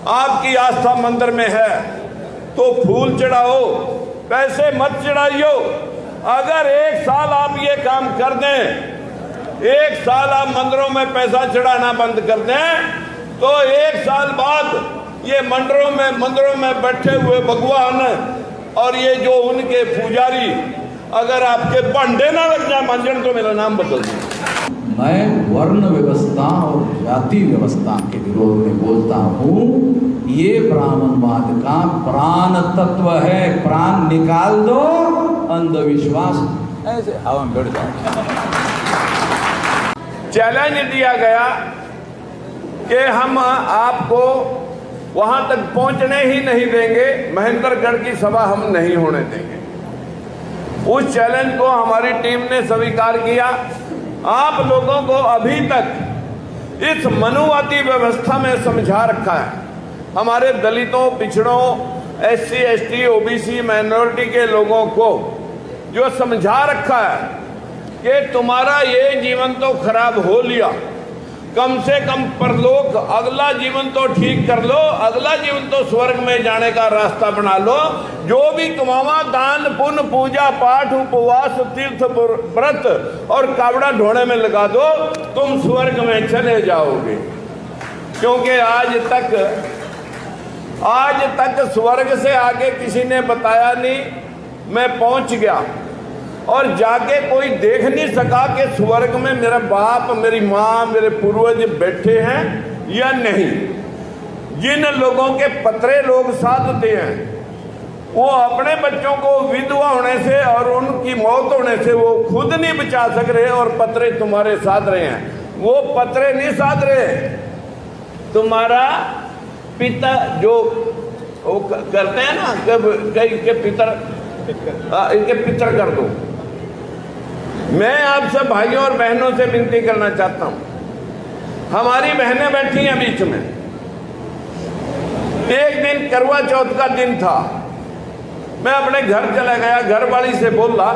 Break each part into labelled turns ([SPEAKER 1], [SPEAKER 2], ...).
[SPEAKER 1] आपकी आस्था मंदिर में है तो फूल चढ़ाओ, पैसे मत चढ़ाइयो। अगर 1 साल आप ये काम कर दें, 1 साल आप मंदिरों में पैसा चढ़ाना बंद कर दें, तो 1 साल बाद ये मंदिरों में बैठे हुए भगवान और ये जो उनके पुजारी अगर आपके भांडे ना लग जाए मांझन, तो मेरा नाम बदल दो।
[SPEAKER 2] मैं वर्ण व्यवस्था और जाति व्यवस्था के विरोध में बोलता हूँ। ये ब्राह्मणवाद का प्राण तत्व है, प्राण निकाल दो, अंधविश्वास ऐसे हवा में बैठ जाओ।
[SPEAKER 1] चैलेंज दिया गया कि हम आपको वहां तक पहुंचने ही नहीं देंगे, महेंद्रगढ़ की सभा हम नहीं होने देंगे। उस चैलेंज को हमारी टीम ने स्वीकार किया। आप लोगों को अभी तक इस मनुवादी व्यवस्था में समझा रखा है, हमारे दलितों, पिछड़ों, SC, ST, OBC, माइनॉरिटी के लोगों को जो समझा रखा है कि तुम्हारा ये जीवन तो खराब हो लिया, कम से कम परलोक अगला जीवन तो ठीक कर लो, अगला जीवन तो स्वर्ग में जाने का रास्ता बना लो। जो भी कमावा, दान पुण्य, पूजा पाठ, उपवास, तीर्थ व्रत और कावड़ा ढोने में लगा दो, तुम स्वर्ग में चले जाओगे। क्योंकि आज तक स्वर्ग से आगे किसी ने बताया नहीं। मैं पहुंच गया और जाके कोई देख नहीं सका कि स्वर्ग में मेरा बाप, मेरी माँ, मेरे पूर्वज बैठे हैं या नहीं। जिन लोगों के पतरे लोग साधते हैं वो अपने बच्चों को विधवा होने से और उनकी मौत होने से वो खुद नहीं बचा सक रहे और पतरे तुम्हारे साध रहे हैं। वो पतरे नहीं साध रहे, तुम्हारा पिता जो वो करते हैं ना, इनके पितर कर दो। मैं आपसे भाइयों और बहनों से विनती करना चाहता हूं, हमारी बहनें बैठी हैं बीच में। एक दिन करवा चौथ का दिन था, मैं अपने घर चला गया, घर वाली से बोला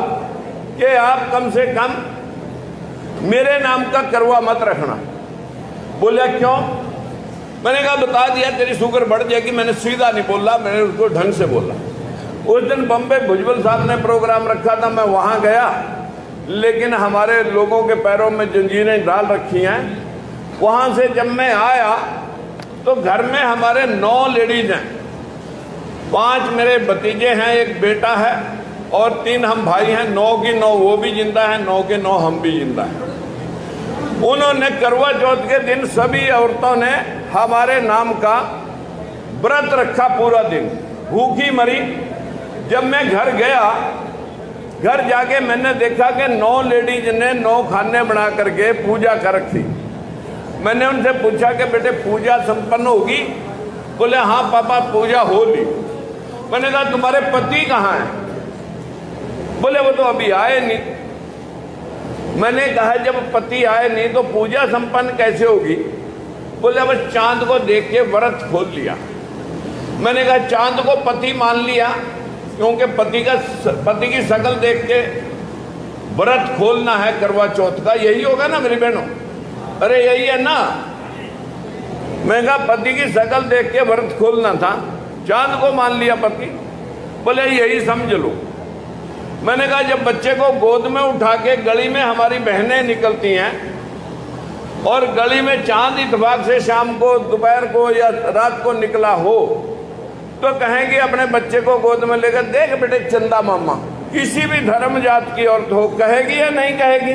[SPEAKER 1] कि आप कम से कम मेरे नाम का करवा मत रखना। बोला क्यों? मैंने कहा बता दिया तेरी शुगर बढ़ जाएगी। मैंने सीधा नहीं बोला, मैंने उसको ढंग से बोला। उस दिन बम्बे भुजबल साहब ने प्रोग्राम रखा था, मैं वहां गया, लेकिन हमारे लोगों के पैरों में जंजीरें डाल रखी हैं। वहां से जब मैं आया तो घर में हमारे 9 लेडीज हैं, 5 मेरे भतीजे हैं, एक बेटा है और 3 हम भाई हैं। 9 की 9 वो भी जिंदा है, 9 के 9 हम भी जिंदा हैं। उन्होंने करवा चौथ के दिन सभी औरतों ने हमारे नाम का व्रत रखा, पूरा दिन भूखी मरी। जब मैं घर गया, घर जाके मैंने देखा कि 9 लेडीज ने 9 खाने बना करके पूजा कर रखी। मैंने उनसे पूछा कि बेटे पूजा संपन्न होगी? बोले हाँ पापा पूजा हो ली। मैंने कहा तुम्हारे पति कहाँ हैं? बोले वो तो अभी आए नहीं। मैंने कहा जब पति आए नहीं तो पूजा संपन्न कैसे होगी? बोले बस चांद को देख के व्रत खोल लिया। मैंने कहा चांद को पति मान लिया क्योंकि पति की शक्ल देख के व्रत खोलना है करवा चौथ का, यही होगा ना मेरी बहनों? अरे यही है ना। मैं कहा पति की शक्ल देख के व्रत खोलना था, चांद को मान लिया पति। बोले यही समझ लो। मैंने कहा जब बच्चे को गोद में उठा के गली में हमारी बहनें निकलती हैं और गली में चांद इत्तेफाक से शाम को, दोपहर को या रात को निकला हो, तो कहेंगे अपने बच्चे को गोद में लेकर देख बेटे चंदा मामा। किसी भी धर्म जात की औरत हो कहेगी या नहीं कहेगी?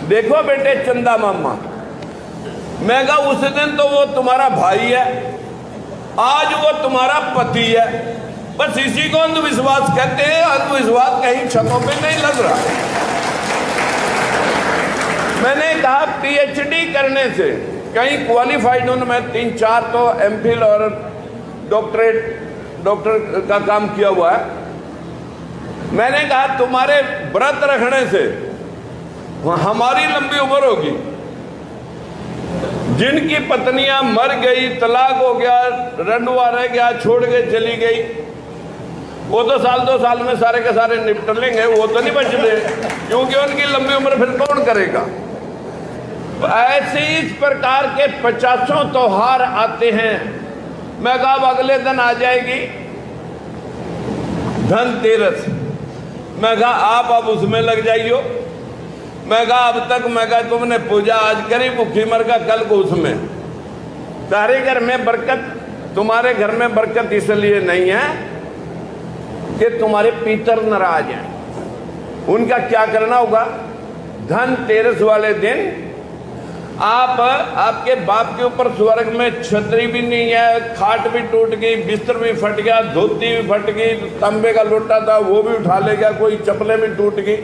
[SPEAKER 1] देखो बेटे चंदा मामा। मैं कहा उस दिन तो वो तुम्हारा भाई है, आज वो तुम्हारा पति है। बस इसी को अंधविश्वास कहते हैं। अंधविश्वास कहीं छतों पे नहीं लग रहा। मैंने कहा PhD करने से कहीं क्वालिफाइड हूं मैं, 3-4 तो MPhil और डॉक्टर का काम किया हुआ है। मैंने कहा तुम्हारे व्रत रखने से हमारी लंबी उम्र होगी। जिनकी पत्नियां मर गई, तलाक हो गया, रंडुआ रह गया, छोड़ के चली गई, वो तो साल 2 साल में सारे के सारे निपट लेंगे, वो तो नहीं बचते क्योंकि उनकी लंबी उम्र फिर कौन करेगा। ऐसे इस प्रकार के 50 त्योहार आते हैं मैं कहा अब अगले दिन आ जाएगी धनतेरस। मैं कहा आप अब उसमें लग जाइयो। मैं कहा अब तक मैं कहा तुमने पूजा आज करी भूखी मर का कल को उसमें। तारे घर में बरकत, तुम्हारे घर में बरकत इसलिए नहीं है कि तुम्हारे पितर नाराज हैं। उनका क्या करना होगा, धनतेरस वाले दिन आपके बाप के ऊपर स्वर्ग में छतरी भी नहीं है, खाट भी टूट गई, बिस्तर भी फट गया, धोती भी फट गई, तांबे का लोटा था वो भी उठा ले गया, कोई चप्पलें भी टूट गई,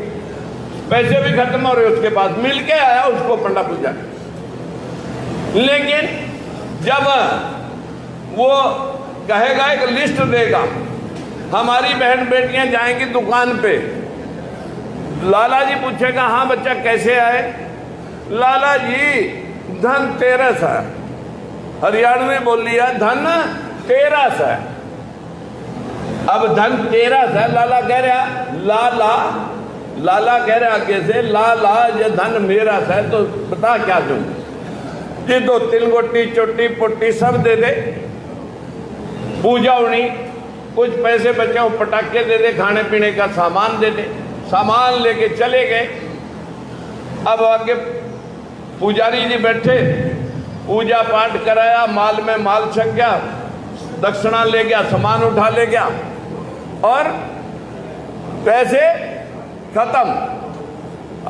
[SPEAKER 1] पैसे भी खत्म हो रहे उसके पास, मिल के आया उसको पंडा पूजा। लेकिन जब वो कहेगा, एक लिस्ट देगा, हमारी बहन बेटियां जाएंगी दुकान पे, लाला जी पूछेगा हाँ बच्चा कैसे आए, लाला जी धनतेरस है, हरियाणवी बोल लिया धन तेरस है। अब धनतेरस है, लाला कह रहा लाला कह रहा कैसे, लाला ये धन मेरा है तो बता क्या दूं, ये दो तिलगोटी चोटी पुट्टी सब दे दे, पूजा होनी, कुछ पैसे बचे हो पटाखे दे दे, खाने पीने का सामान दे दे। सामान लेके चले गए। अब आगे पुजारी जी बैठे, पूजा पाठ कराया, माल में माल छक गया, दक्षिणा ले गया, सामान उठा ले गया और पैसे खत्म।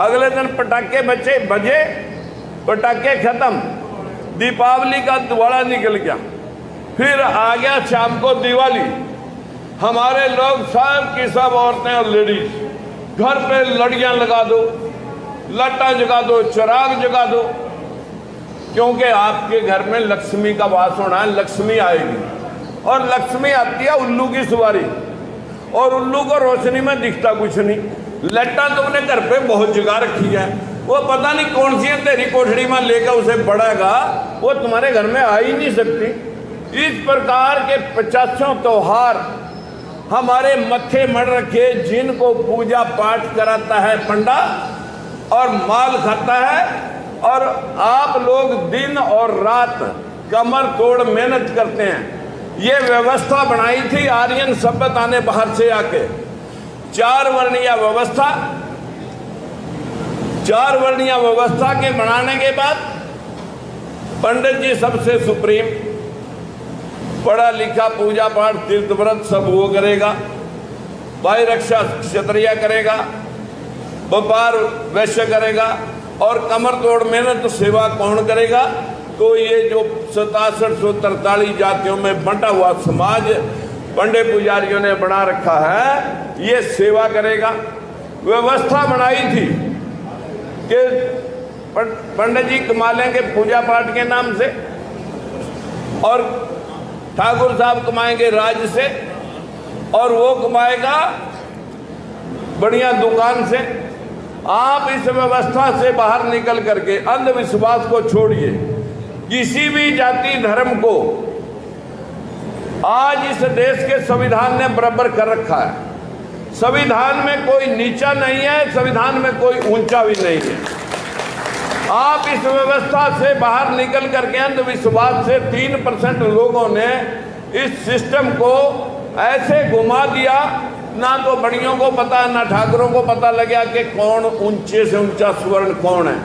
[SPEAKER 1] अगले दिन पटाखे बजे, पटाखे खत्म, दीपावली का दिवाला निकल गया। फिर आ गया शाम को दिवाली। हमारे लोग सब की सब औरतें और लेडीज घर पे लड़ियां लगा दो, लट्टा जगा दो, चिराग जगा दो, क्योंकि आपके घर में लक्ष्मी का वास होना है, लक्ष्मी आएगी। और लक्ष्मी आती है उल्लू की सवारी, और उल्लू को रोशनी में दिखता कुछ नहीं। लट्टा तुमने घर पे बहुत जगा रखी है, वो पता नहीं कौन सी अंधेरी कोठड़ी में लेकर उसे बढ़ेगा, वो तुम्हारे घर में आ ही नहीं सकती। इस प्रकार के 50 त्योहार हमारे मत्थे मड़ रखे, जिनको पूजा पाठ कराता है पंडा और माल खाता है, और आप लोग दिन और रात कमर तोड़ मेहनत करते हैं। ये व्यवस्था बनाई थी आर्यन सभ्यता ने बाहर से आके, 4 वर्णीय व्यवस्था। 4 वर्णीय व्यवस्था के बनाने के बाद पंडित जी सबसे सुप्रीम, पढ़ा लिखा, पूजा पाठ तीर्थ व्रत सब वो करेगा, भाई रक्षा क्षत्रिय करेगा, व्यापार वैश्य करेगा, और कमर तोड़ मेहनत सेवा कौन करेगा। तो ये जो 6743 जातियों में बंटा हुआ समाज पंडित पुजारियों ने बना रखा है, ये सेवा करेगा। व्यवस्था बनाई थी कि पंडित जी कमा लेंगे पूजा पाठ के नाम से, और ठाकुर साहब कमाएंगे राज से, और वो कमाएगा बढ़िया दुकान से। आप इस व्यवस्था से बाहर निकल करके अंधविश्वास को छोड़िए। किसी भी जाति धर्म को आज इस देश के संविधान ने बराबर कर रखा है। संविधान में कोई नीचा नहीं है, संविधान में कोई ऊंचा भी नहीं है। आप इस व्यवस्था से बाहर निकल करके अंधविश्वास से 3% लोगों ने इस सिस्टम को ऐसे घुमा दिया, ना तो बड़ियों को पता, ना ठाकुरों को पता लगा कि कौन ऊंचे से ऊंचा स्वर्ण कौन है।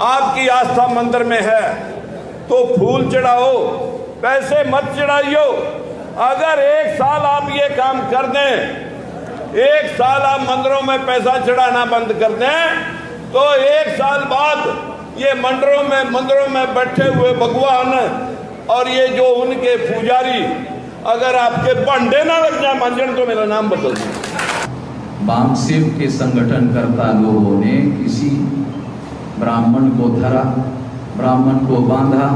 [SPEAKER 1] आपकी आस्था मंदिर में है तो फूल चढ़ाओ, पैसे मत चढ़ाइयो। अगर 1 साल आप ये काम कर दें, 1 साल आप मंदिरों में पैसा चढ़ाना बंद कर दें, तो 1 साल बाद ये मंदिरों में बैठे हुए भगवान और ये जो उनके पुजारी अगर आपके भांडे ना लग जाए मंजन, तो मेरा नाम बदल दो।
[SPEAKER 2] वामसेव के संगठनकर्ता लोगों ने किसी ब्राह्मण को धरा, ब्राह्मण को बांधा,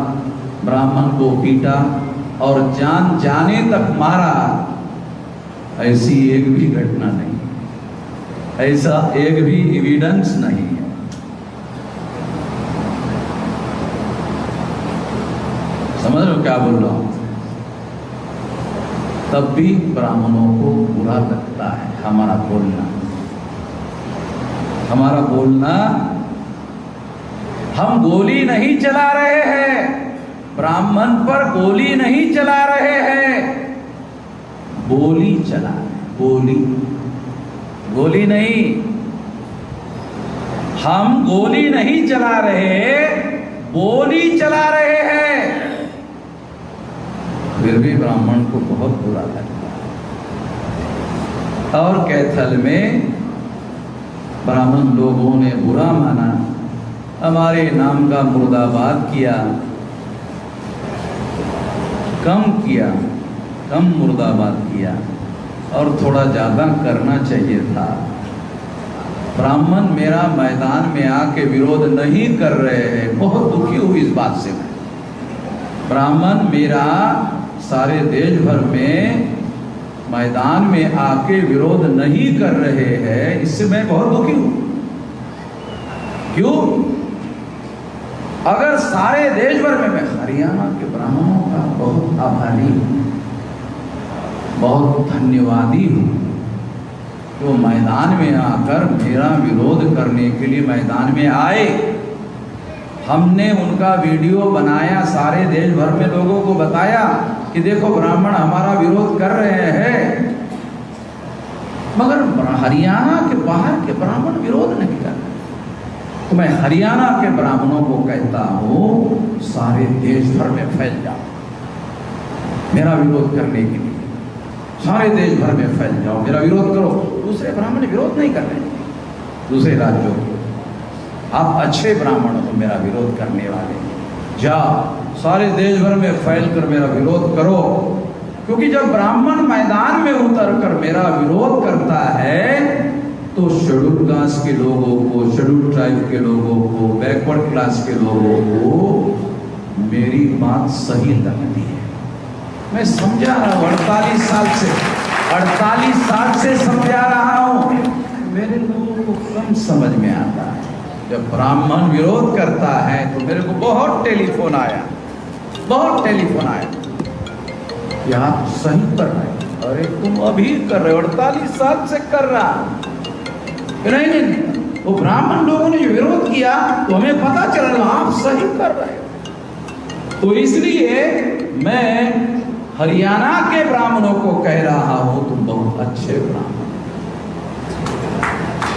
[SPEAKER 2] ब्राह्मण को पीटा और जान जाने तक मारा। ऐसी एक भी घटना नहीं, ऐसा एक भी एविडेंस नहीं है। समझ रहे हो क्या बोल रहा हूं? तब भी ब्राह्मणों को बुरा लगता है हमारा बोलना। हम गोली नहीं चला रहे हैं, ब्राह्मण पर गोली नहीं चला रहे हैं, बोली चला रहे, बोली, गोली नहीं। हम गोली नहीं चला रहे, बोली चला रहे हैं। फिर भी ब्राह्मण को बहुत बुरा लगता है। और कैथल में ब्राह्मण लोगों ने बुरा माना, हमारे नाम का मुर्दाबाद किया, कम मुर्दाबाद किया और थोड़ा ज़्यादा करना चाहिए था। ब्राह्मण मेरा मैदान में आके विरोध नहीं कर रहे हैं, बहुत दुखी हुई इस बात से मैं। ब्राह्मण मेरा सारे देश भर में मैदान में आके विरोध नहीं कर रहे हैं, इससे मैं बहुत दुखी हूं। क्यों? अगर सारे देश भर में, मैं हरियाणा के ब्राह्मणों का बहुत आभारी हूं, बहुत धन्यवादी हूं, तो मैदान में आकर मेरा विरोध करने के लिए मैदान में आए। हमने उनका वीडियो बनाया, सारे देश भर में लोगों को बताया कि देखो ब्राह्मण हमारा विरोध कर रहे हैं, मगर हरियाणा के बाहर के ब्राह्मण विरोध नहीं कर रहे। तो मैं हरियाणा के ब्राह्मणों को कहता हूं, सारे देश भर में फैल जाओ मेरा विरोध करने के लिए, सारे देश भर में फैल जाओ, मेरा विरोध करो। दूसरे ब्राह्मण विरोध नहीं कर रहे, दूसरे राज्यों के, आप अच्छे ब्राह्मण हो मेरा विरोध करने वाले, जाओ सारे देश भर में फैल कर मेरा विरोध करो। क्योंकि जब ब्राह्मण मैदान में उतर कर मेरा विरोध करता है तो शेड्यूल कास्ट के लोगों को, शेड्यूल ट्राइब के लोगों को, बैकवर्ड क्लास के लोगों को मेरी बात सही लगती है। मैं समझा रहा हूँ 48 साल से समझा रहा हूँ, मेरे लोगों को कम समझ में आता है। जब ब्राह्मण विरोध करता है तो मेरे को बहुत टेलीफोन आया कि आप सही कर रहे हैं। अरे तुम अभी कर रहे हो, 48 साल से कर रहा। नहीं, वो ब्राह्मण लोगों ने जो विरोध किया तो हमें पता चला आप सही कर रहे हो। तो इसलिए मैं हरियाणा के ब्राह्मणों को कह रहा हूं, तुम बहुत अच्छे ब्राह्मण,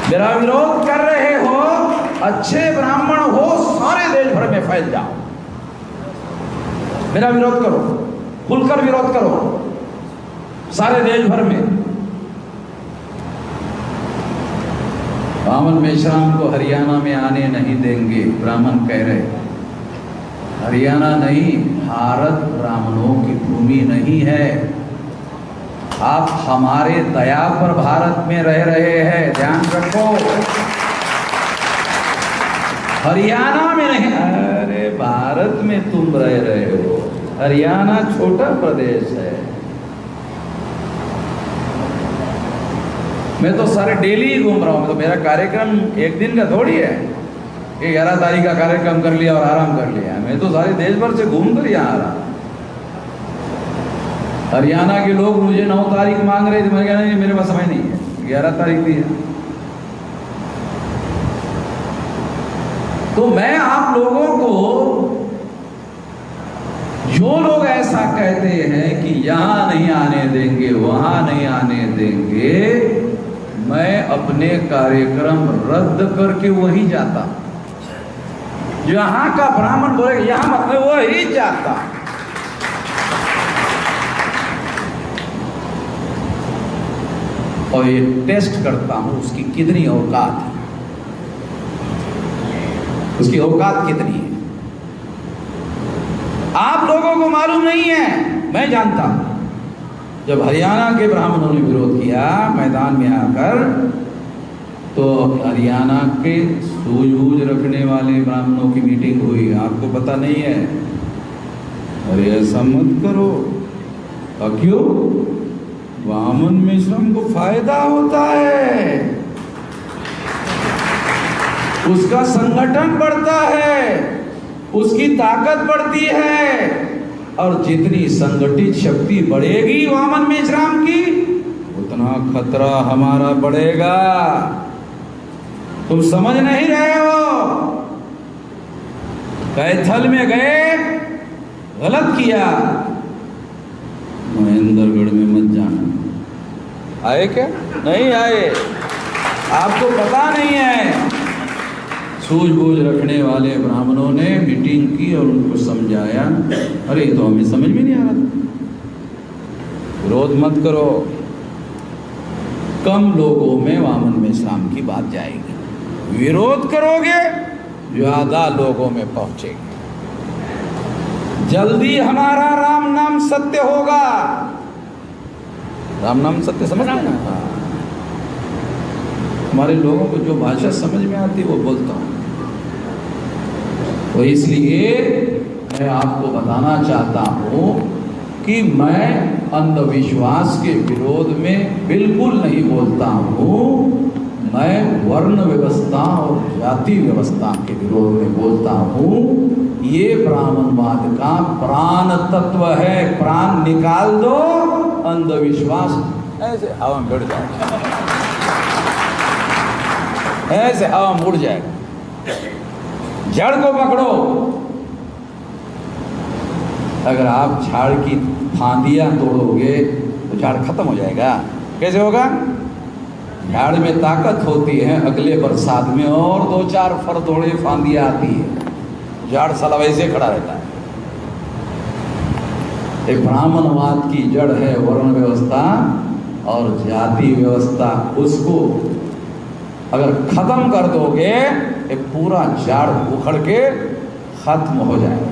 [SPEAKER 2] मेरा विरोध कर रहे हो, अच्छे ब्राह्मण हो, सारे देश भर में फैल जाओ, मेरा विरोध करो, खुलकर विरोध करो सारे देश भर में। वामन मेश्राम को हरियाणा में आने नहीं देंगे, ब्राह्मण कह रहे। हरियाणा नहीं, भारत ब्राह्मणों की भूमि नहीं है। आप हमारे दया पर भारत में रह रहे हैं, ध्यान रखो। हरियाणा में नहीं, अरे भारत में तुम रह रहे हो, हरियाणा छोटा प्रदेश है। मैं तो सारे डेली ही घूम रहा हूँ, तो मेरा कार्यक्रम एक दिन का थोड़ी है, 11 तारीख का कार्यक्रम कर लिया और आराम कर लिया। मैं तो सारे देश भर से घूम कर यहाँ आ रहा। हरियाणा के लोग मुझे 9 तारीख मांग रहे थे, मैंने कहा नहीं मेरे पास समय नहीं है, 11 तारीख भी है। तो मैं आप लोगों को, जो लोग ऐसा कहते हैं कि यहां नहीं आने देंगे, वहां नहीं आने देंगे, मैं अपने कार्यक्रम रद्द करके वही जाता। जहां का ब्राह्मण बोलेगा यहां मत, मैं वही जाता। और ये टेस्ट करता हूं उसकी कितनी औकात है, उसकी औकात कितनी है। आप लोगों को मालूम नहीं है, मैं जानता हूं। जब हरियाणा के ब्राह्मणों ने विरोध किया मैदान में आकर, तो हरियाणा के सूझबूझ रखने वाले ब्राह्मणों की मीटिंग हुई, आपको पता नहीं है। अरे ऐसा मत करो, क्यों? वामन मिश्रम को फायदा होता है, उसका संगठन बढ़ता है, उसकी ताकत बढ़ती है, और जितनी संगठित शक्ति बढ़ेगी वामन मेश्राम की, उतना खतरा हमारा बढ़ेगा। तुम समझ नहीं रहे हो। कैथल में गए गलत किया, महेंद्रगढ़ में मत जाना। आए क्या? नहीं आए, आपको पता नहीं है। सूझबूझ रखने वाले ब्राह्मणों ने मीटिंग की और उनको समझाया, अरे तो हमें समझ में नहीं आ रहा था। विरोध मत करो, कम लोगों में वामन में इस्लाम की बात जाएगी। विरोध करोगे ज्यादा लोगों में पहुंचेगी। जल्दी हमारा राम नाम सत्य होगा। राम नाम सत्य समझ में ना? हमारे लोगों को जो भाषा समझ में आती है वो बोलता हूं। तो इसलिए मैं आपको बताना चाहता हूं कि मैं अंधविश्वास के विरोध में बिल्कुल नहीं बोलता हूं। मैं वर्ण व्यवस्था और जाति व्यवस्था के विरोध में बोलता हूं। ये ब्राह्मणवाद का प्राण तत्व है। प्राण निकाल दो, अंधविश्वास ऐसे हवा में बढ़ जाएगा, ऐसे हवा में उड़ जाएगा। जड़ को पकड़ो। अगर आप झाड़ की फांदियां तोड़ोगे तो झाड़ खत्म हो जाएगा। कैसे होगा? झाड़ में ताकत होती है, अगले बरसात में और 2-4 फरदोड़े फांदियां आती है, झाड़ साला वैसे खड़ा रहता है। एक ब्राह्मणवाद की जड़ है वर्ण व्यवस्था और जाति व्यवस्था। उसको अगर खत्म कर दोगे, एक पूरा झाड़ उखड़ के खत्म हो जाएगा।